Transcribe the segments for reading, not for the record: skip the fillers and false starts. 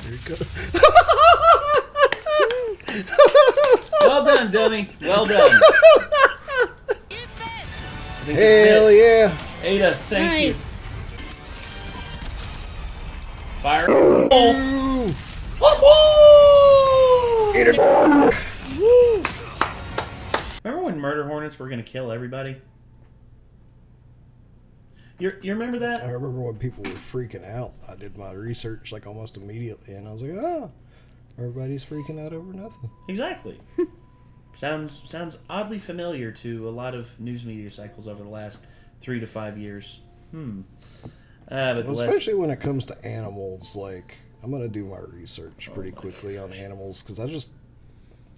There you go. Well done, dummy. Well done. Hell yeah. Ada, thank you. Fire. Oh. Remember when murder hornets were going to kill everybody? You remember that? I remember when people were freaking out. I did my research like almost immediately, and I was like, "Ah, everybody's freaking out over nothing." Exactly. Sounds oddly familiar to a lot of news media cycles over the last 3 to 5 years. But well, especially when it comes to animals, like I'm gonna do my research pretty quickly on animals because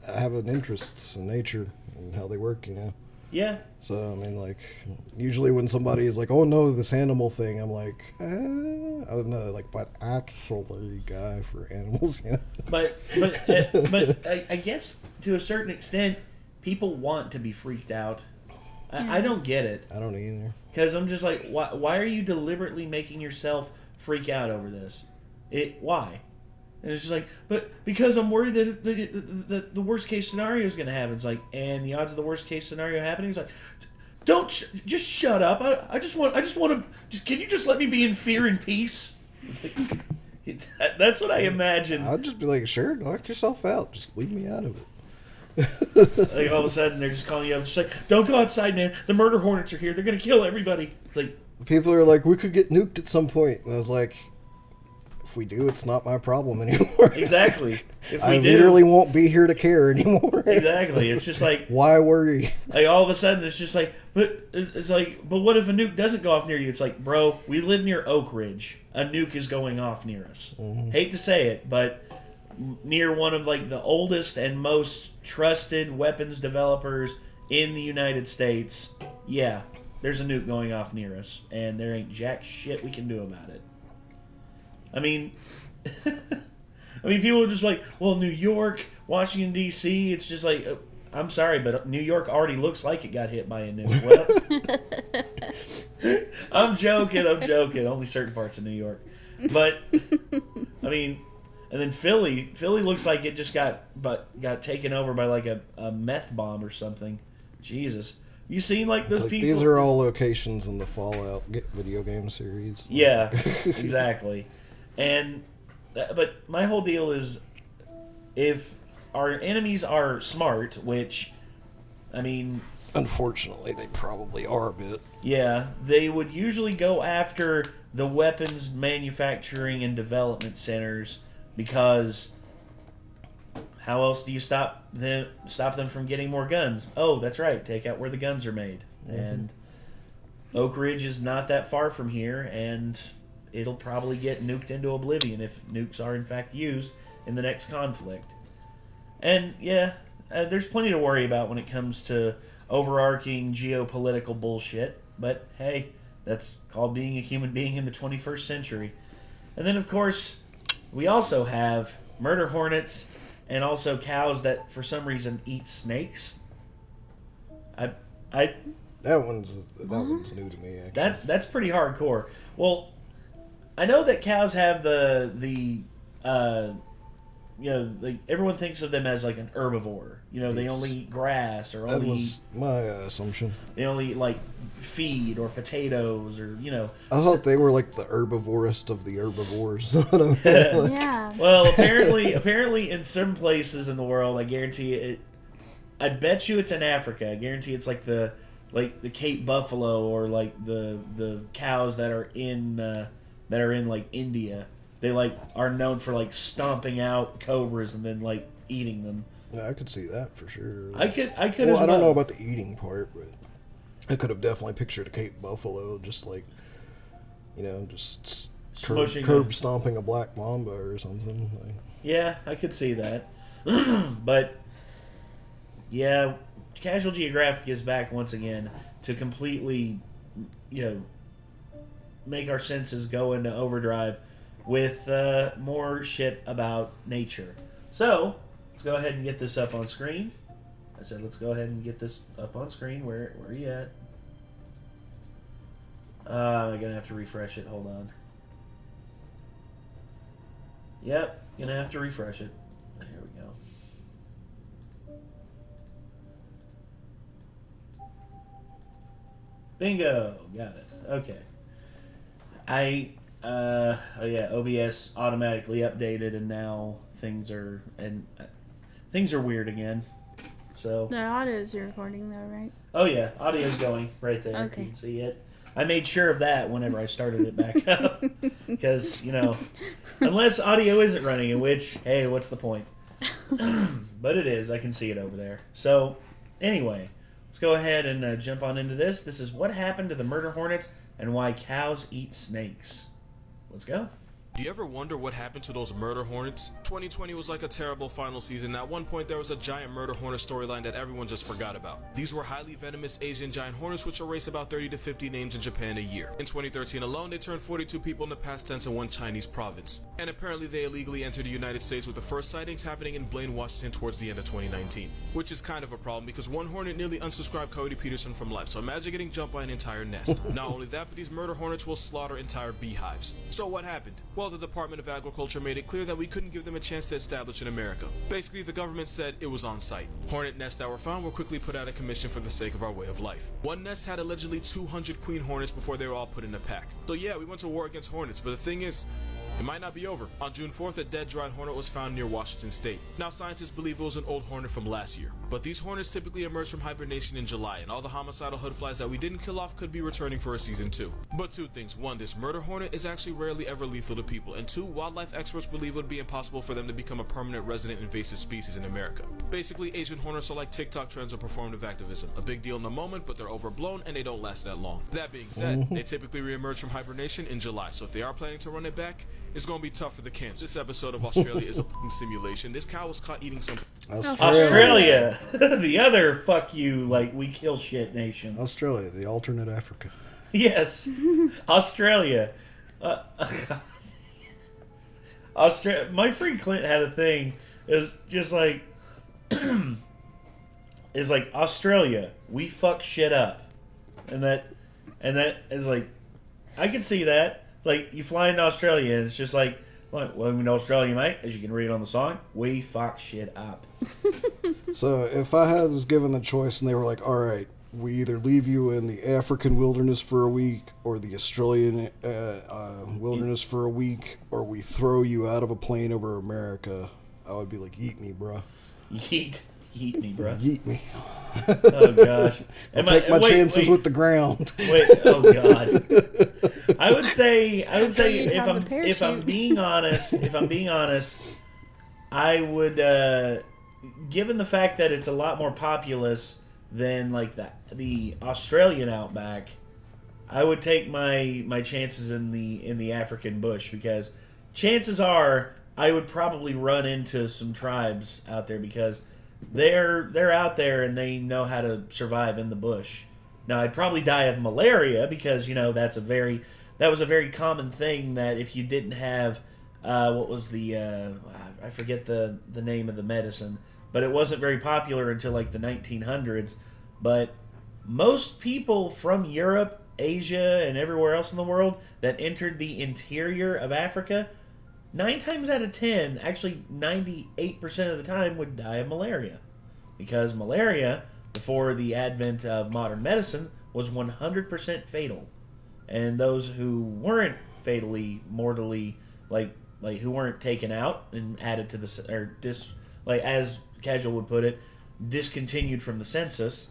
I have an interest in nature and how they work, you know. Yeah. So I mean, like, usually when somebody is like, "Oh no, this animal thing," I'm like, I don't know, like, but actually, guy for animals, you know. But I guess to a certain extent, people want to be freaked out. I don't get it. I don't either. Because I'm just like, why are you deliberately making yourself freak out over this? Why? And it's just like, but because I'm worried that the worst case scenario is going to happen. It's like, and the odds of the worst case scenario happening is like, just shut up. I just want to. Can you just let me be in fear and peace? That's what I imagine. I'd just be like, sure, knock yourself out. Just leave me out of it. Like all of a sudden they're just calling you up, just like, don't go outside, man. The murder hornets are here. They're going to kill everybody. It's like, people are like, we could get nuked at some point. And I was like, if we do, it's not my problem anymore. Exactly. If I literally won't be here to care anymore. Exactly. It's just like, why worry? Like all of a sudden it's just like, but what if a nuke doesn't go off near you? It's like, bro, we live near Oak Ridge. A nuke is going off near us. Mm-hmm. Hate to say it, but near one of like the oldest and most trusted weapons developers in the United States, yeah, there's a nuke going off near us, and there ain't jack shit we can do about it. I mean, people are just like, well, New York, Washington, D.C., it's just like, I'm sorry, but New York already looks like it got hit by a nuke. Well, I'm joking. Only certain parts of New York. But, I mean, and then Philly looks like it just got taken over by like a meth bomb or something. Jesus. You seen like those people? These are all locations in the Fallout video game series. Yeah, exactly. And but my whole deal is, if our enemies are smart, which, I mean, unfortunately they probably are a bit. Yeah, they would usually go after the weapons manufacturing and development centers, because how else do you stop them from getting more guns? Oh, that's right, take out where the guns are made. Mm-hmm. And Oak Ridge is not that far from here, and it'll probably get nuked into oblivion if nukes are in fact used in the next conflict. And yeah, there's plenty to worry about when it comes to overarching geopolitical bullshit, but hey, that's called being a human being in the 21st century. And then of course, we also have murder hornets and also cows that for some reason eat snakes. That one's new to me, actually. That's pretty hardcore. Well, I know that cows have the like everyone thinks of them as like an herbivore. They only eat grass, or only. That was my assumption. They only eat like feed or potatoes, or I thought they were like the herbivorest of the herbivores. Yeah. Well, apparently, in some places in the world, I guarantee it. I bet you it's in Africa. I guarantee it's like the Cape buffalo, or like the cows that are in like India. They like are known for like stomping out cobras and then like eating them. Yeah, I could see that for sure. I could. Well, I don't know about the eating part, but I could have definitely pictured a Cape buffalo just like, just curb stomping a black mamba or something. Yeah, I could see that. But yeah, Casual Geographic is back once again to completely, make our senses go into overdrive with more shit about nature. So, let's go ahead and get this up on screen. I said let's go ahead and get this up on screen. Where are you at? I'm going to have to refresh it. Hold on. Yep, gonna have to refresh it. Here we go. Bingo! Got it. Okay. OBS automatically updated, and now things are weird again. So The audio is recording though, right? oh yeah, audio's going right there. Okay. You can see it. I made sure of that whenever I started it back up, because unless audio isn't running, in which hey, what's the point? But it is. I can see it over there. So anyway, let's go ahead and jump on into this. This is what happened to the murder hornets and why cows eat snakes. Let's go. Do you ever wonder what happened to those murder hornets? 2020 was like a terrible final season. At one point there was a giant murder hornet storyline that everyone just forgot about. These were highly venomous Asian giant hornets which erase about 30 to 50 names in Japan a year. In 2013 alone, they turned 42 people in the past tense in one Chinese province. And apparently they illegally entered the United States, with the first sightings happening in Blaine, Washington towards the end of 2019. Which is kind of a problem because one hornet nearly unsubscribed Cody Peterson from life, so imagine getting jumped by an entire nest. Not only that, but these murder hornets will slaughter entire beehives. So what happened? Well, the Department of Agriculture made it clear that we couldn't give them a chance to establish in America. Basically, the government said it was on site. Hornet nests that were found were quickly put out of commission for the sake of our way of life. One nest had allegedly 200 queen hornets before they were all put in a pack. So yeah, we went to war against hornets, but the thing is, it might not be over. On June 4th, a dead dried hornet was found near Washington State. Now, scientists believe it was an old hornet from last year. But these hornets typically emerge from hibernation in July, and all the homicidal hood flies that we didn't kill off could be returning for a season 2. But two things. One, this murder hornet is actually rarely ever lethal to people. And two, wildlife experts believe it would be impossible for them to become a permanent resident invasive species in America. Basically, Asian hornets are like TikTok trends or performative activism. A big deal in the moment, but they're overblown and they don't last that long. That being said, they typically reemerge from hibernation in July, so if they are planning to run it back, it's gonna be tough for the camps. This episode of Australia is a fucking simulation. This cow was caught eating something. Australia. The other fuck you, like, we kill shit nation. Australia, the alternate Africa. Yes. Australia. Australia. My friend Clint had a thing. It was just like, it's like, Australia, we fuck shit up. And that is like, I can see that. It's like, you fly into Australia and it's just like, welcome to Australia, mate. As you can read on the song, we fuck shit up. So if I was given the choice and they were like, all right, we either leave you in the African wilderness for a week or the Australian wilderness for a week, or we throw you out of a plane over America, I would be like, eat me, bro. Yeet me, bro. Yeet me. Oh, gosh. I'll take my chances with the ground. Wait, oh, God. I would say if I'm being honest, I would, given the fact that it's a lot more populous than like the Australian outback, I would take my chances in the African bush, because chances are I would probably run into some tribes out there, because they're out there and they know how to survive in the bush. Now, I'd probably die of malaria, because that was a very common thing, that if you didn't have what was the I forget the name of the medicine, but it wasn't very popular until like the 1900s. But most people from Europe, Asia, and everywhere else in the world that entered the interior of Africa, 9 times out of 10, actually 98% of the time, would die of malaria. Because malaria, before the advent of modern medicine, was 100% fatal. And those who weren't fatally, mortally, like who weren't taken out and added to the, as Casual would put it, discontinued from the census,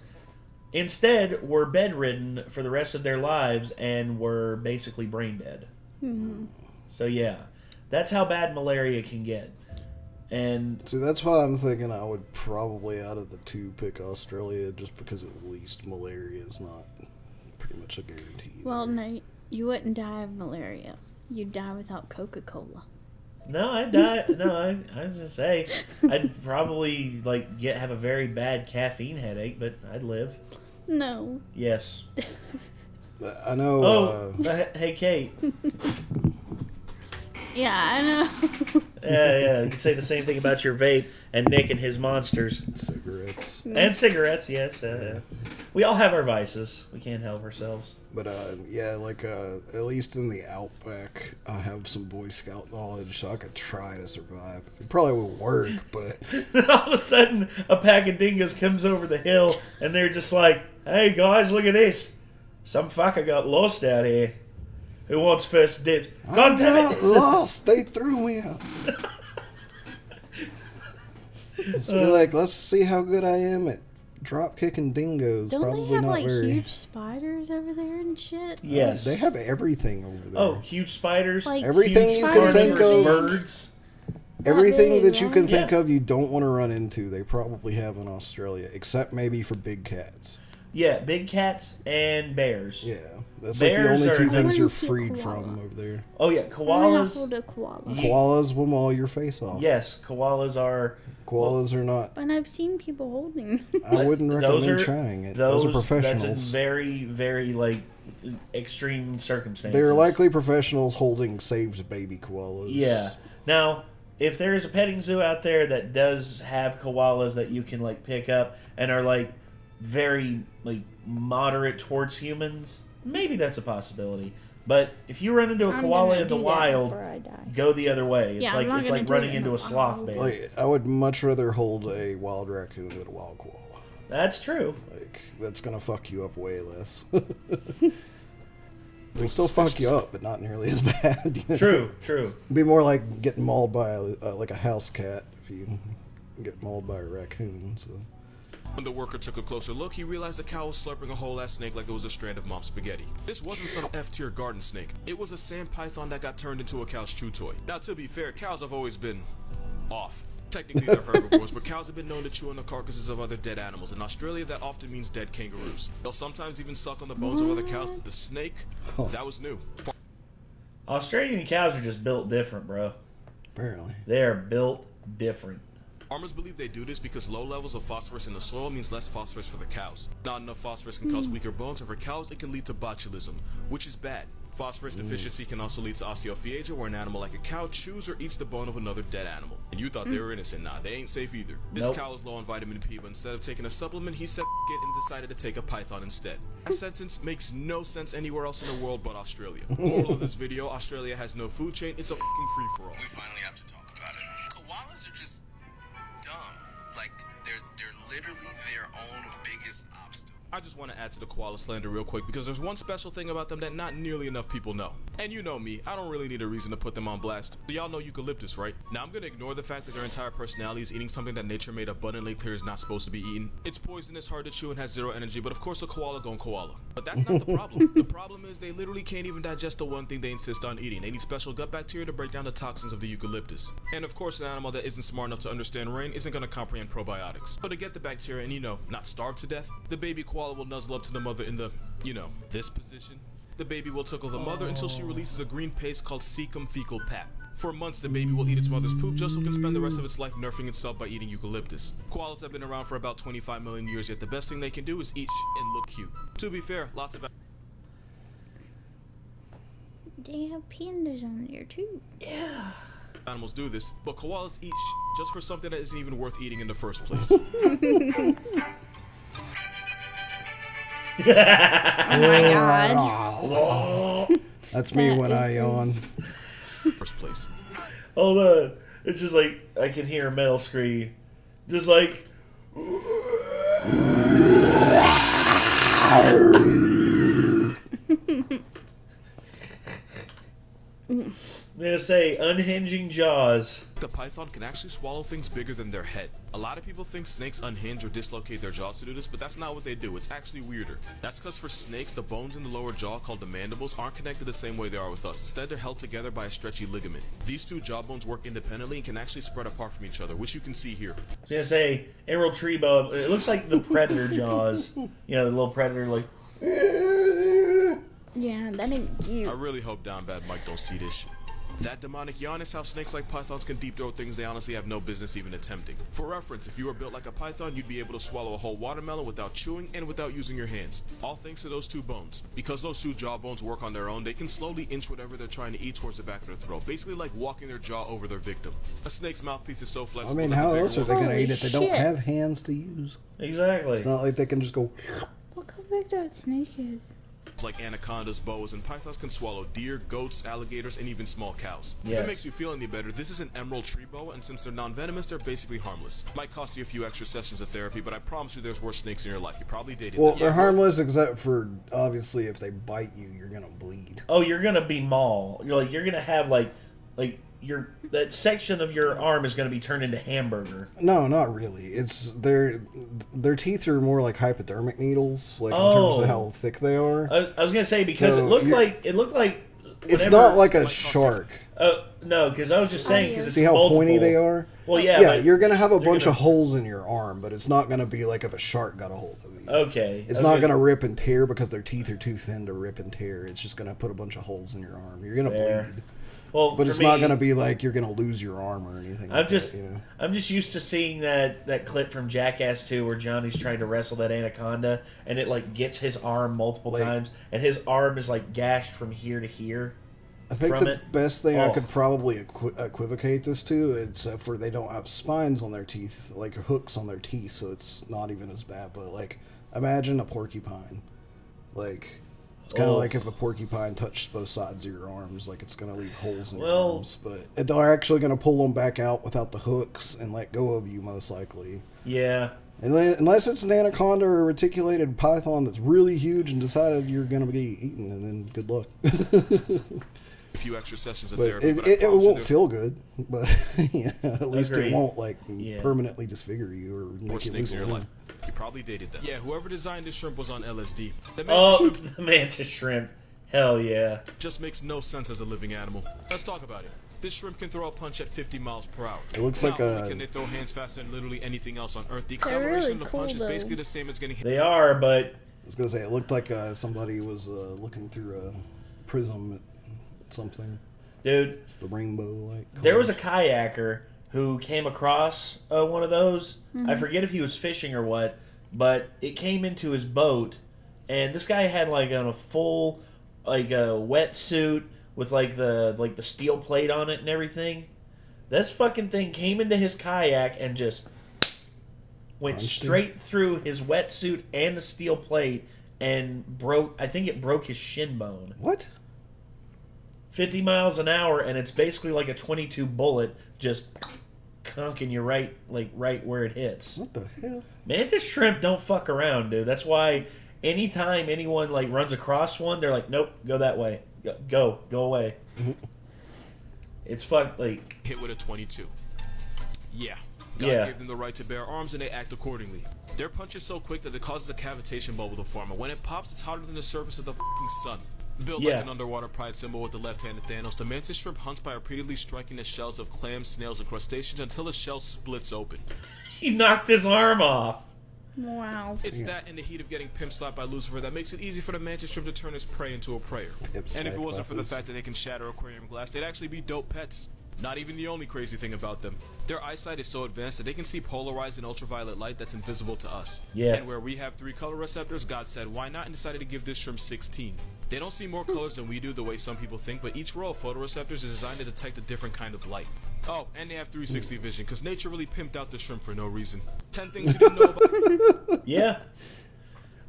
instead were bedridden for the rest of their lives and were basically brain dead. Mm-hmm. So yeah, that's how bad malaria can get. And see, that's why I'm thinking I would probably, out of the two, pick Australia, just because at least malaria is not pretty much a guarantee. Well, no, you wouldn't die of malaria. You'd die without Coca-Cola. No, I'd die. No, I was gonna say I'd probably have a very bad caffeine headache, but I'd live. No. Yes. I know. Oh, hey, Kate. Yeah, I know. Yeah. You could say the same thing about your vape and Nick and his monsters. Cigarettes. And cigarettes, yes. We all have our vices. We can't help ourselves. But yeah, like at least in the outback, I have some Boy Scout knowledge, so I could try to survive. It probably won't work, but Then all of a sudden, a pack of dingoes comes over the hill, and they're just like, "Hey guys, look at this! Some fucker got lost out here. Who wants first dibs? God I'm damn not it!" lost. They threw me out. Just be like, let's see how good I am at drop kicking dingoes. Don't Probably they have not like very. huge spiders over there and shit? Yes. They have everything over there. Oh, huge spiders. Like Everything huge you can spiders think are of. big. Birds. Everything big, that you can right? think Yeah. of you don't want to run into, they probably have in Australia, except maybe for big cats. Yeah, big cats and bears. Yeah, that's like the Bears only are- two I things wanna you're see a freed koala. from over there. Oh yeah, I'm gonna koalas. hold a koala. Ye- Koalas will maul your face off. Yes, koalas are. Koalas are not. And I've seen people holding them. I wouldn't Those recommend are- trying it. Those Those are That's in professionals. very, very like extreme circumstances. They're likely professionals holding saved baby koalas. Yeah. Now, if there is a petting zoo out there that does have koalas that you can like pick up and are like very like moderate towards humans, maybe that's a possibility. But if you run into a I'm koala gonna in the do that wild, before I die. go the other way. It's Yeah, I'm like not it's gonna like do running it in into the a sloth wild. bear. Like, I would much rather hold a wild raccoon than a wild koala. That's true. Like, that's gonna fuck you up way less. It'll still fuck you up, but not nearly as bad. You know? True, true. It'd be more like getting mauled by like a house cat if you get mauled by a raccoon. So. When the worker took a closer look, he realized the cow was slurping a whole ass snake like it was a strand of mom's spaghetti. This wasn't some F-tier garden snake. It was a sand python that got turned into a cow's chew toy. Now, to be fair, cows have always been off. Technically, they're herbivores, but cows have been known to chew on the carcasses of other dead animals. In Australia, that often means dead kangaroos. They'll sometimes even suck on the bones of other cows, but the snake, that was new. Australian cows are just built different, bro. Apparently. They are built different. Farmers believe they do this because low levels of phosphorus in the soil means less phosphorus for the cows. Not enough phosphorus can cause weaker bones, and for cows, it can lead to botulism, which is bad. Phosphorus deficiency can also lead to osteophagia, where an animal like a cow chews or eats the bone of another dead animal. And you thought they were innocent. Nah, they ain't safe either. This Nope. cow is low on vitamin P, but instead of taking a supplement, he said it and decided to take a python instead. That sentence makes no sense anywhere else in the world but Australia. Moral of this video, Australia has no food chain, it's a fucking free-for-all. We finally have to talk about it. Koalas are just dumb. Like they're literally their own biggest obstacle. I just want to add to the koala slander real quick because there's one special thing about them that not nearly enough people know. And you know me, I don't really need a reason to put them on blast. So y'all know eucalyptus, right? Now I'm gonna ignore the fact that their entire personality is eating something that nature made abundantly clear is not supposed to be eaten. It's poisonous, hard to chew, and has zero energy, but of course a koala gon' koala. But that's not the problem. The problem is they literally can't even digest the one thing they insist on eating. They need special gut bacteria to break down the toxins of the eucalyptus. And of course an animal that isn't smart enough to understand rain isn't gonna comprehend probiotics. So to get the bacteria and, you know, not starve to death, the baby koala will nuzzle up to the mother in the, you know, this position. The baby will tickle the mother until she releases a green paste called cecum fecal pap. For months, the baby will eat its mother's poop just so it can spend the rest of its life nerfing itself by eating eucalyptus. Koalas have been around for about 25 million years, yet the best thing they can do is eat and look cute. To be fair, lots of They have pandas on there too. animals do this, but koalas eat just for something that isn't even worth eating in the first place. Oh my god. That's me That when is I yawn. First place. Hold on. It's just like I can hear a metal scream. Just like I'm gonna say unhinging jaws. The python can actually swallow things bigger than their head. A lot of people think snakes unhinge or dislocate their jaws to do this, but that's not what they do. It's actually weirder. That's because for snakes, the bones in the lower jaw, called the mandibles, aren't connected the same way they are with us. Instead, they're held together by a stretchy ligament. These two jaw bones work independently and can actually spread apart from each other, which you can see here. I was gonna say emerald tree boa. It looks like the predator jaws. You know, the little predator like. Yeah, that ain't cute. I really hope Down Bad Mike don't see this shit. That demonic yawn is how snakes like pythons can deep throat things they honestly have no business even attempting. For reference, if you were built like a python, you'd be able to swallow a whole watermelon without chewing and without using your hands. All thanks to those two bones. Because those two jaw bones work on their own, they can slowly inch whatever they're trying to eat towards the back of their throat, basically like walking their jaw over their victim. A snake's mouthpiece is so I flexible. mean, that the how bigger else are one- they going to Holy eat it? They don't shit. have hands to use. Exactly. It's not like they can just go. Look how big that snake is. like anacondas, boas, and pythons can swallow deer, goats, alligators, and even small cows. If Yes. it makes you feel any better, this is an emerald tree boa, and since they're non-venomous, they're basically harmless. Might cost you a few extra sessions of therapy, but I promise you there's worse snakes in your life. You probably dated Well, them. they're harmless except for, obviously, if they bite you, you're going to bleed. Oh, you're gonna be maul. You're gonna have like that section of your arm is gonna be turned into hamburger. No, not really. It's their teeth are more like hypodermic needles, like in terms of how thick they are. I was gonna say because So it looked like It's whenever- not like a shark. No, because I was just saying because See how pointy they are? Well, yeah. Yeah, but you're gonna have a bunch gonna- of holes in your arm, but it's not gonna be like if a shark got a hold of you. Okay. It's not gonna rip and tear because their teeth are too thin to rip and tear. It's just gonna put a bunch of holes in your arm. You're gonna Fair. bleed. Well, But for it's me, not going to be like you're going to lose your arm or anything. I'm like just, that, you know? I'm just used to seeing that clip from Jackass 2 where Johnny's trying to wrestle that anaconda, and it like gets his arm multiple times, and his arm is like gashed from here to here. I think from the it. best thing I Oh. could probably equivocate this to, except for they don't have spines on their teeth, like hooks on their teeth, so it's not even as bad. But like, imagine a porcupine. Like, it's kind of like if a porcupine touched both sides of your arms, like it's going to leave holes in your arms. But they're actually going to pull them back out without the hooks and let go of you, most likely. Yeah. Unless it's an anaconda or a reticulated python that's really huge and decided you're going to be eaten, and then good luck. A few extra sessions of But therapy, but I it promise you won't there's feel good. But yeah, at least Agreed. it won't like Yeah. permanently disfigure you or more make you snakes lose in a your limb. life. You probably dated them. Yeah, whoever designed this shrimp was on LSD. The mantis Oh, shrimp the mantis shrimp. Hell yeah. just makes no sense as a living animal. Let's talk about it. This shrimp can throw a punch at 50 miles per hour. It looks Not like only a- can they throw hands faster than literally anything else on Earth, the They're acceleration really of the cool, punch is though. basically the same as getting hit. They are, but I was gonna say it looked like somebody was looking through a prism at something. dude, It's the rainbow light. there was a kayaker who came across one of those. I forget if he was fishing or what, but it came into his boat, and this guy had like on a full like a wetsuit with like the steel plate on it and everything. This fucking thing came into his kayak and just went Punched him? straight through his wetsuit and the steel plate and broke. I think it broke his shin bone. What? 50 miles an hour, and it's basically like a 22 bullet just conking you right where it hits. What the hell? Mantis shrimp don't fuck around, dude. That's why anytime anyone like runs across one, they're like, nope, go that way. Go away. It's like Hit with a 22. Yeah. God gave them the right to bear arms and they act accordingly. Their punch is so quick that it causes a cavitation bubble to form, and when it pops, it's hotter than the surface of the f***ing sun. Built Yeah. like an underwater pride symbol with the left-handed Thanos, the mantis shrimp hunts by repeatedly striking the shells of clams, snails, and crustaceans until the shell splits open. he knocked his arm off. Wow. It's that in the heat of getting pimp slapped by Lucifer that makes it easy for the mantis shrimp to turn its prey into a prayer. Pimp And if slapped it wasn't by for the Lucifer. fact that they can shatter aquarium glass, they'd actually be dope pets. Not even the only crazy thing about them. Their eyesight is so advanced that they can see polarized and ultraviolet light that's invisible to us. Yeah. And where we have 3 color receptors, God said, why not, and decided to give this shrimp 16. They don't see more colors than we do the way some people think, but each row of photoreceptors is designed to detect a different kind of light. Oh, and they have 360 vision, because nature really pimped out the shrimp for no reason. 10 things you didn't know about. Yeah.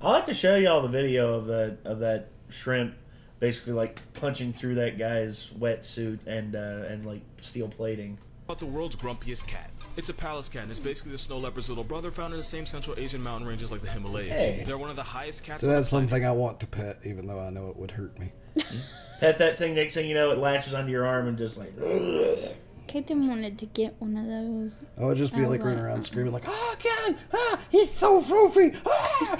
I'll have to show you all the video of that shrimp basically like punching through that guy's wetsuit and like steel plating. About the world's grumpiest cat. It's a Pallas cat, and it's basically the snow leopard's little brother found in the same Central Asian mountain ranges like the Himalayas. Hey. They're one of the highest cats So on the that's planet. something I want to pet, even though I know it would hurt me. Pet that thing, next thing you know, it latches onto your arm and just like. Kaden wanted to get one of those. I would just be I was like running like, around screaming like, "Oh God! Ah, he's so froofy!" Ah!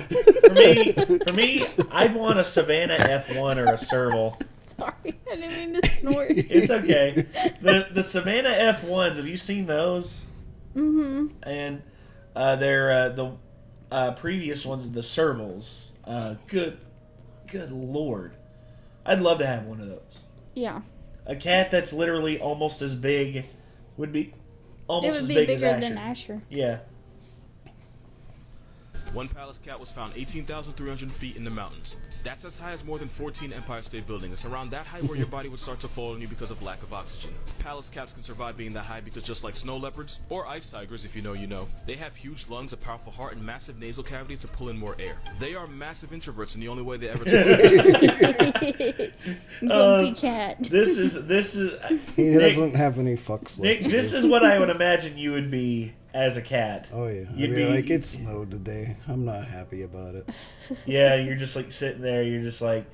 For me, I'd want a Savannah F1 or a serval. Sorry, I didn't mean to snort. It's okay. The Savannah F1s, have you seen those? Mm-hmm. And they're the previous ones, the servals. Good Lord. I'd love to have one of those. Yeah. A cat that's literally almost as big would be It almost would as be big as bigger Asher. than Asher. Yeah. One Pallas cat was found 18,300 feet in the mountains. That's as high as more than 14 Empire State Buildings. It's around that height where your body would start to fall on you because of lack of oxygen. Pallas cats can survive being that high because just like snow leopards, or ice tigers if you know you know, they have huge lungs, a powerful heart, and massive nasal cavities to pull in more air. They are massive introverts, and the only way they ever Grumpy cat. This is He Nick, doesn't have any fucks left. Nick, this is what I would imagine you would be as a cat. Oh yeah, You'd I'd be be like, it snowed today. I'm not happy about it. Yeah, you're just like sitting there. You're just like,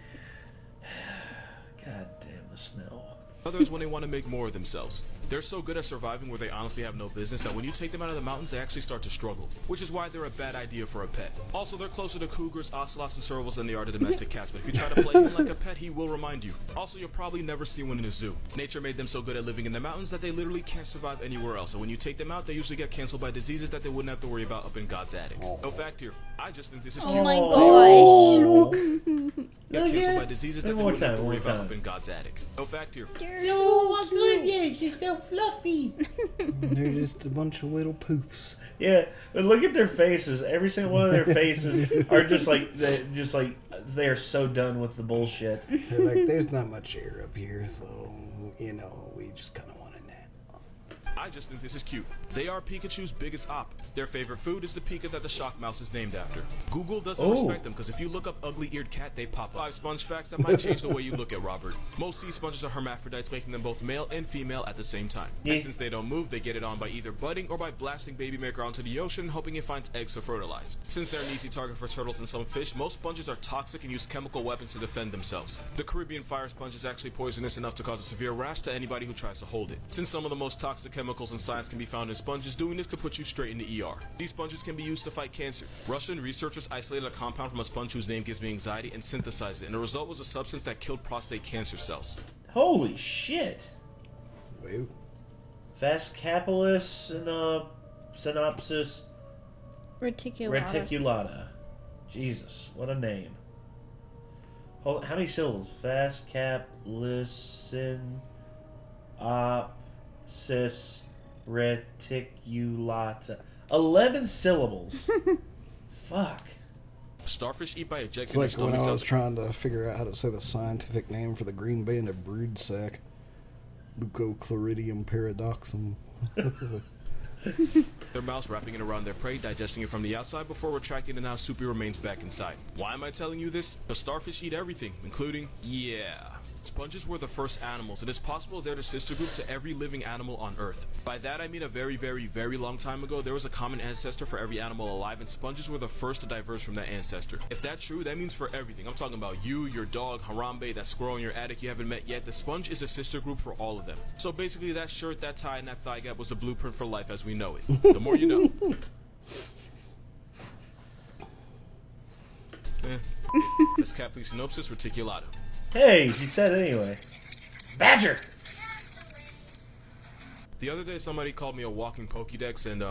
God damn the snow. Others when they want to make more of themselves. They're so good at surviving where they honestly have no business that when you take them out of the mountains, they actually start to struggle, which is why they're a bad idea for a pet. Also, they're closer to cougars, ocelots, and servals than they are to domestic cats, but if you try to play him like a pet, he will remind you. Also, you'll probably never see one in a zoo. Nature made them so good at living in the mountains that they literally can't survive anywhere else, so when you take them out, they usually get canceled by diseases that they wouldn't have to worry about up in God's attic. No fact here. I just think this is cute. Oh my Oh, gosh. Get canceled by diseases that they wouldn't have to worry one more about time. up in God's attic. No fact here. They're so cute. You're so fluffy. They're just a bunch of little poofs. Yeah, but look at their faces. Every single one of their faces are just like they are so done with the bullshit. They're like, there's not much air up here, so we just kind of want a nap. I just think this is cute. They are Pikachu's biggest op. Their favorite food is the Pika that the shock mouse is named after. Google doesn't respect them because if you look up ugly-eared cat, they pop up. 5 sponge facts that might change the way you look at Robert. Most sea sponges are hermaphrodites, making them both male and female at the same time. Yeah. And since they don't move, they get it on by either budding or by blasting baby maker onto the ocean, hoping it finds eggs to fertilize. Since they're an easy target for turtles and some fish, most sponges are toxic and use chemical weapons to defend themselves. The Caribbean fire sponge is actually poisonous enough to cause a severe rash to anybody who tries to hold it. Since some of the most toxic chemicals in science can be found in sponges, doing this could put you straight in the ER. These sponges can be used to fight cancer. Russian researchers isolated a compound from a sponge whose name gives me anxiety and synthesized it, and the result was a substance that killed prostate cancer cells. Holy shit. Wait. Vascapillus synopsis reticulata. Jesus, what a name. Hold, how many syllables? Vascapillus synopsis reticulata. 11 syllables. Fuck. Starfish eat by It's ejecting their like when stomachs I was out. trying to figure out how to say the scientific name for the green band of broodsack. Leucochloridium paradoxum. Their mouths wrapping it around their prey, digesting it from the outside before retracting the now soupy remains back inside. Why am I telling you this? The starfish eat everything, including, sponges were the first animals. It is possible they're the sister group to every living animal on Earth. By that I mean a very, very, very long time ago, there was a common ancestor for every animal alive, and sponges were the first to diverge from that ancestor. If that's true, that means for everything. I'm talking about you, your dog, Harambe, that squirrel in your attic you haven't met yet. The sponge is a sister group for all of them. So basically that shirt, that tie, and that thigh gap was the blueprint for life as we know it. The more you know. Vascapillus reticulata. Hey, he said it anyway. Badger! The other day somebody called me a walking Pokédex, and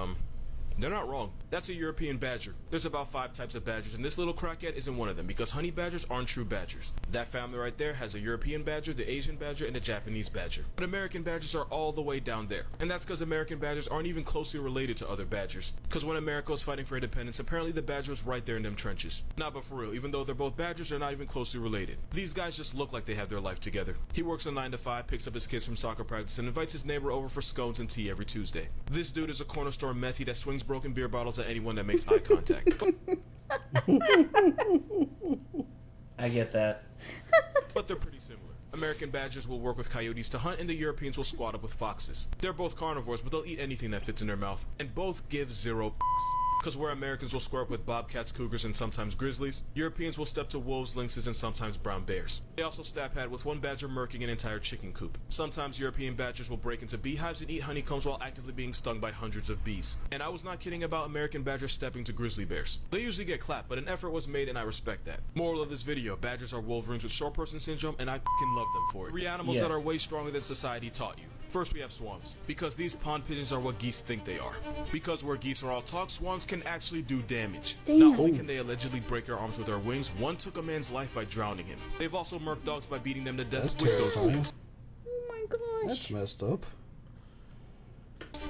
they're not wrong. That's a European badger. There's about 5 types of badgers, and this little crackhead isn't one of them because honey badgers aren't true badgers. That family right there has a European badger, the Asian badger, and a Japanese badger. But American badgers are all the way down there. And that's because American badgers aren't even closely related to other badgers. Because when America was fighting for independence, apparently the badger was right there in them trenches. Nah, but for real, even though they're both badgers, they're not even closely related. These guys just look like they have their life together. He works a 9 to 5, picks up his kids from soccer practice, and invites his neighbor over for scones and tea every Tuesday. This dude is a corner store methie that swings broken beer bottles at anyone that makes eye contact. I get that. But they're pretty similar. American badgers will work with coyotes to hunt, and the Europeans will squat up with foxes. They're both carnivores, but they'll eat anything that fits in their mouth, and both give 0 because where Americans will square up with bobcats, cougars, and sometimes grizzlies, Europeans will step to wolves, lynxes, and sometimes brown bears. They also stab pad with one badger murking an entire chicken coop. Sometimes European badgers will break into beehives and eat honeycombs while actively being stung by hundreds of bees. And I was not kidding about American badgers stepping to grizzly bears. They usually get clapped, but an effort was made and I respect that. Moral of this video, badgers are wolverines with short person syndrome, and I f***ing love them for it. 3 animals that are way stronger than society taught you. First we have swans, because these pond pigeons are what geese think they are. Because where geese are all talk, swans can actually do damage. Damn. Not only can they allegedly break their arms with their wings, one took a man's life by drowning him. They've also murked dogs by beating them to death That's with those terrifying. wings. Oh my gosh. That's messed up.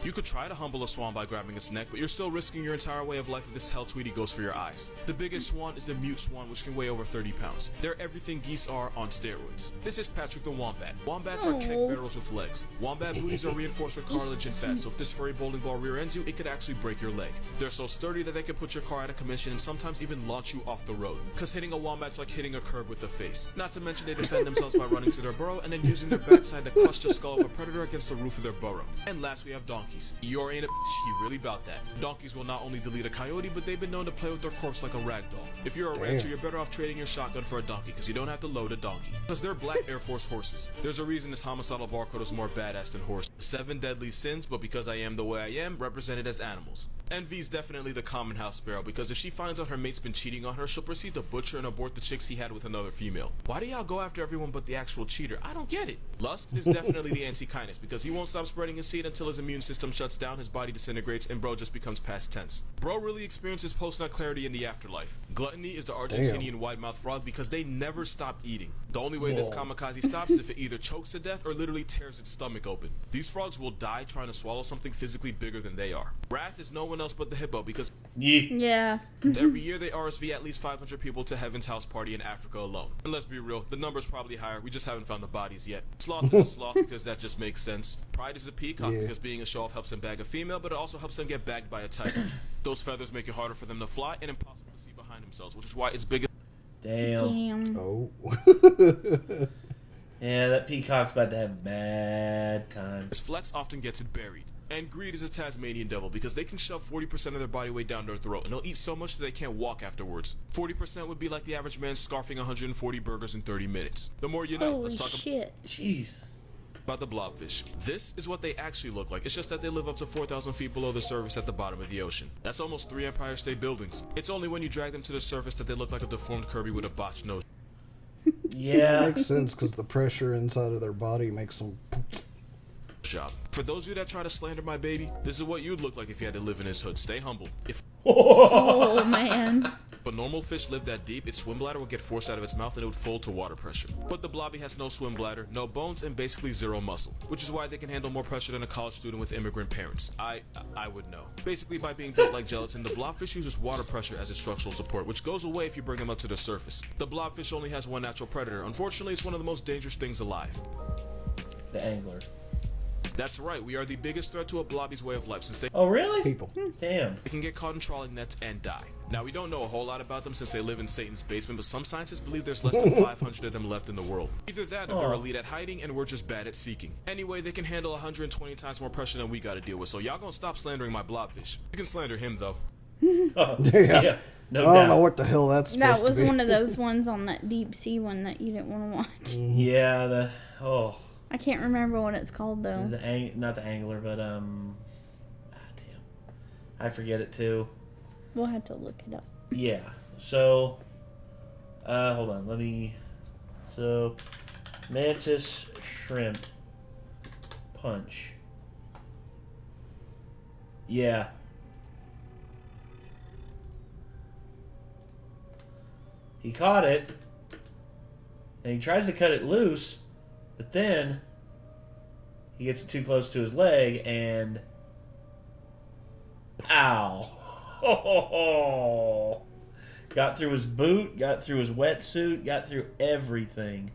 You could try to humble a swan by grabbing its neck, but you're still risking your entire way of life if this hell Tweety goes for your eyes. The biggest swan is the mute swan, which can weigh over 30 pounds. They're everything geese are on steroids. This is Patrick the Wombat. Wombats are keg barrels with legs. Wombat booties are reinforced with cartilage and fat, so if this furry bowling ball rear ends you, it could actually break your leg. They're so sturdy that they can put your car out of commission and sometimes even launch you off the road. Cause hitting a wombat's like hitting a curb with the face. Not to mention they defend themselves by running to their burrow and then using their backside to clutch the skull of a predator against the roof of their burrow. And last we have donkeys. Eeyore ain't a bitch, he really about that. Donkeys will not only delete a coyote, but they've been known to play with their corpse like a rag doll. If you're a rancher, you're better off trading your shotgun for a donkey, cause you don't have to load a donkey. Cause they're black Air Force horses. There's a reason this homicidal barcode is more badass than horse. 7 deadly sins, but because I am the way I am, represented as animals. Envy's definitely the common house sparrow, because if she finds out her mate's been cheating on her, she'll proceed to butcher and abort the chicks he had with another female. Why do y'all go after everyone but the actual cheater? I don't get it. Lust is definitely the anti-kindness, because he won't stop spreading his seed until his immune system shuts down, his body disintegrates, and bro just becomes past tense. Bro really experiences post-nut clarity in the afterlife. Gluttony is the Argentinian wide-mouthed frog because they never stop eating. The only way this kamikaze stops is if it either chokes to death or literally tears its stomach open. These frogs will die trying to swallow something physically bigger than they are. Wrath is no one else but the hippo because Yeah. every year they RSV at least 500 people to Heaven's House Party in Africa alone. And let's be real, the number's probably higher, we just haven't found the bodies yet. Sloth is a sloth because that just makes sense. Pride is a peacock because being a show-off helps them bag a female, but it also helps them get bagged by a tiger. Those feathers make it harder for them to fly and impossible to see behind themselves, which is why it's big. Damn. Oh. Yeah, that peacock's about to have bad times. Flex often gets it buried. And greed is a Tasmanian devil because they can shove 40% of their body weight down their throat and they'll eat so much that they can't walk afterwards. 40% would be like the average man scarfing 140 burgers in 30 minutes. The more you know. Holy Let's talk shit. Jeez. about the blobfish. This is what they actually look like. It's just that they live up to 4,000 feet below the surface at the bottom of the ocean. That's almost 3 Empire State Buildings. It's only when you drag them to the surface that they look like a deformed Kirby with a botched nose. Yeah. It makes sense because the pressure inside of their body makes them. Job. For those of you that try to slander my baby, this is what you'd look like if you had to live in his hood. Stay humble. If Oh, man. a normal fish lived that deep, its swim bladder would get forced out of its mouth and it would fold to water pressure. But the blobby has no swim bladder, no bones, and basically zero muscle, which is why they can handle more pressure than a college student with immigrant parents. I would know. Basically, by being built like gelatin, the blobfish uses water pressure as its structural support, which goes away if you bring them up to the surface. The blobfish only has one natural predator. Unfortunately, it's one of the most dangerous things alive. The angler. That's right, we are the biggest threat to a blobby's way of life since they Oh, really? People. Damn. can get caught in trawling nets and die. Now, we don't know a whole lot about them since they live in Satan's basement, but some scientists believe there's less than 500 of them left in the world. Either that or they're elite at hiding and we're just bad at seeking. Anyway, they can handle 120 times more pressure than we gotta deal with, so y'all gonna stop slandering my blobfish. You can slander him, though. Oh, Yeah. yeah. No I don't know doubt. what the hell that's supposed That was to be. one of those ones on that deep sea one that you didn't want to watch. Yeah, I can't remember what it's called though. not the angler, but damn, I forget it too. We'll have to look it up. Yeah. So, hold on. So, Mantis Shrimp punch. Yeah. He caught it, and he tries to cut it loose, but then he gets it too close to his leg, and pow! Oh, got through his boot, got through his wetsuit, got through everything.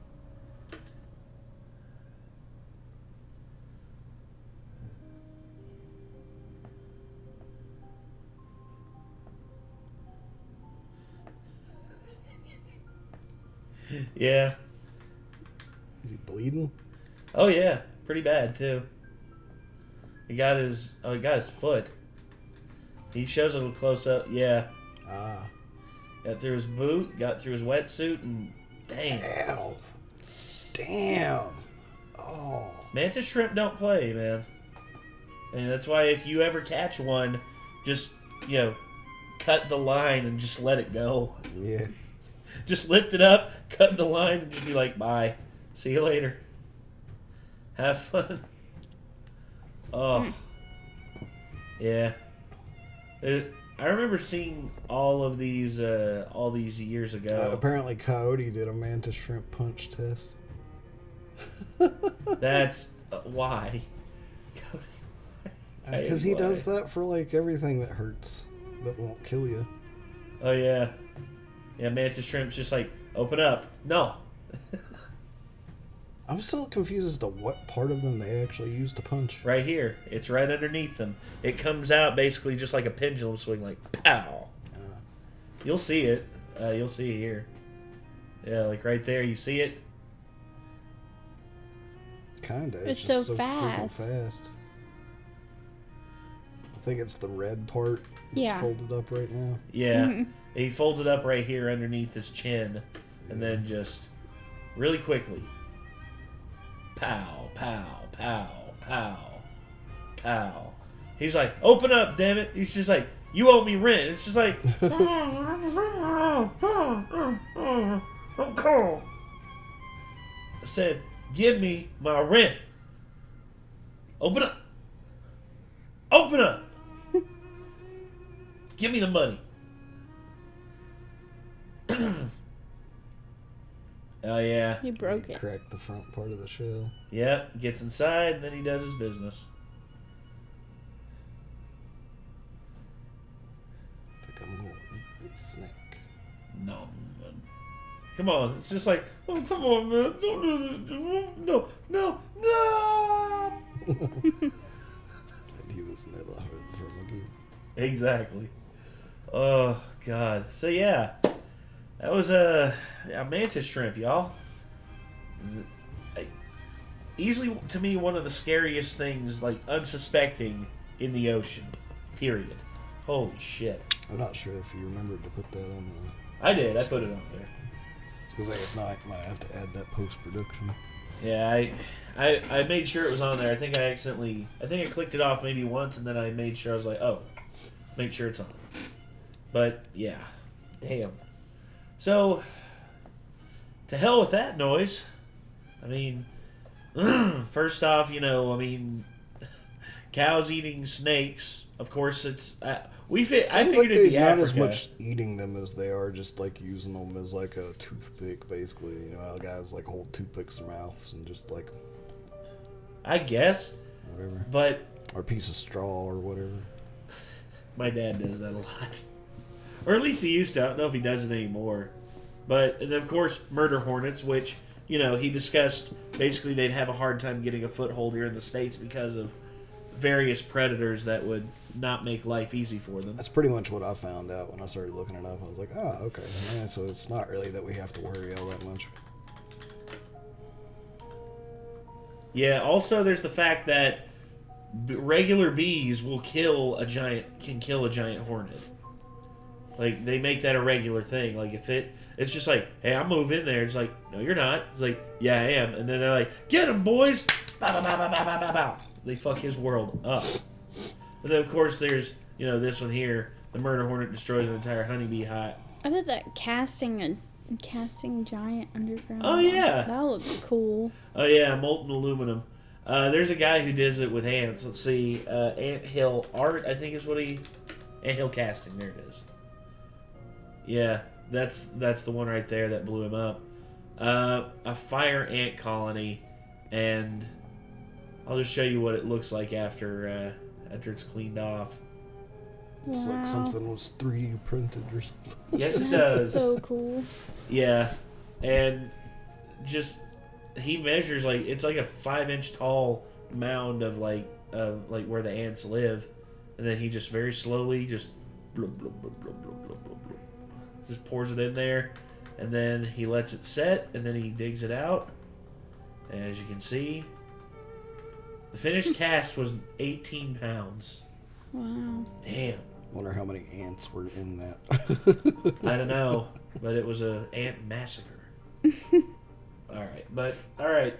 Yeah. Is he bleeding? Oh yeah, pretty bad too. He got his foot. He shows a little close up. Yeah. Ah. Got through his boot, got through his wetsuit, and dang. Ow. Damn. Oh. Mantis shrimp don't play, man. And that's why if you ever catch one, just, cut the line and just let it go. Yeah. Just lift it up, cut the line, and just be like, bye. See you later. Have fun. Oh. Yeah. I remember seeing all these years ago. Apparently Coyote did a mantis shrimp punch test. That's why. Because he does that for, like, everything that hurts, that won't kill you. Oh, yeah. Yeah, Mantis Shrimp's just like, open up. No. I'm still confused as to what part of them they actually use to punch. Right here. It's right underneath them. It comes out basically just like a pendulum swing, like, pow. You'll see it. You'll see it here. Yeah, like right there. You see it? Kinda. It's just so freaking fast. fast. I think it's the red part. Yeah. It's folded up right now. Yeah. Mhm. He folds it up right here underneath his chin. And then just really quickly. Pow, pow, pow, pow, pow. He's like, open up, damn it. He's just like, you owe me rent. It's just like, I'm cold. I said, give me my rent. Open up. Open up. Give me the money. Oh, yeah. He broke it. Cracked the front part of the shell. Yep, gets inside, and then he does his business. I think I'm going to eat this snake. No, man. Come on, it's just like, oh, come on, man. Don't do this. No, no, no. And he was never heard from again. Exactly. Oh, God. So, yeah. That was a mantis shrimp, y'all. Easily, to me, one of the scariest things, like, unsuspecting in the ocean. Period. Holy shit. I'm not sure if you remembered to put that on the... I did. I put it on there. Because if not, I might have to add that post-production. Yeah, I made sure it was on there. I think I clicked it off maybe once, and then I made sure I was like, oh, make sure it's on. But, yeah. Damn. So, to hell with that noise. I mean, first off, cows eating snakes. Of course, it's... I figured it'd be not Africa. as much eating them as they are just, like, using them as, like, a toothpick, basically. You know how guys, like, hold toothpicks in their mouths and just, like... I guess. Whatever. But... Or a piece of straw or whatever. My dad does that a lot. Or at least he used to. I don't know if he does it anymore. But, and of course, murder hornets, which, he discussed basically they'd have a hard time getting a foothold here in the States because of various predators that would not make life easy for them. That's pretty much what I found out when I started looking it up. I was like, oh, okay. Yeah, so it's not really that we have to worry all that much. Yeah, also there's the fact that regular bees can kill a giant hornet. Like, they make that a regular thing. Like, if it's just like, hey, I'll move in there. It's like, no, you're not. It's like, yeah, I am. And then they're like, get him, boys! Bow, bow, bow, bow, bow, bow, bow. They fuck his world up. And then, of course, there's, this one here. The murder hornet destroys an entire honeybee hive. I bet that casting giant underground. Oh, yeah. That looks cool. Oh, yeah, molten aluminum. There's a guy who does it with ants. Let's see. Anthill Art, I think is what Anthill Casting. There it is. Yeah, that's the one right there that blew him up. A fire ant colony, and I'll just show you what it looks like after it's cleaned off. It's Wow. like something was 3D printed or something. Yes, it That's does. so cool. Yeah, and just he measures like it's like a 5-inch tall mound of like where the ants live, and then he just very slowly just blub, blub, blub, blub, blub, blub, blub, blub, just pours it in there, and then he lets it set, and then he digs it out. And as you can see, the finished cast was 18 pounds. Wow. Damn. Wonder how many ants were in that. I don't know, but it was an ant massacre. All right.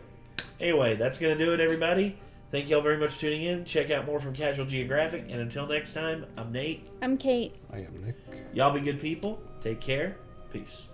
Anyway, that's going to do it, everybody. Thank y'all very much for tuning in. Check out more from Casual Geographic. And until next time, I'm Nate. I'm Kate. I am Nick. Y'all be good people. Take care. Peace.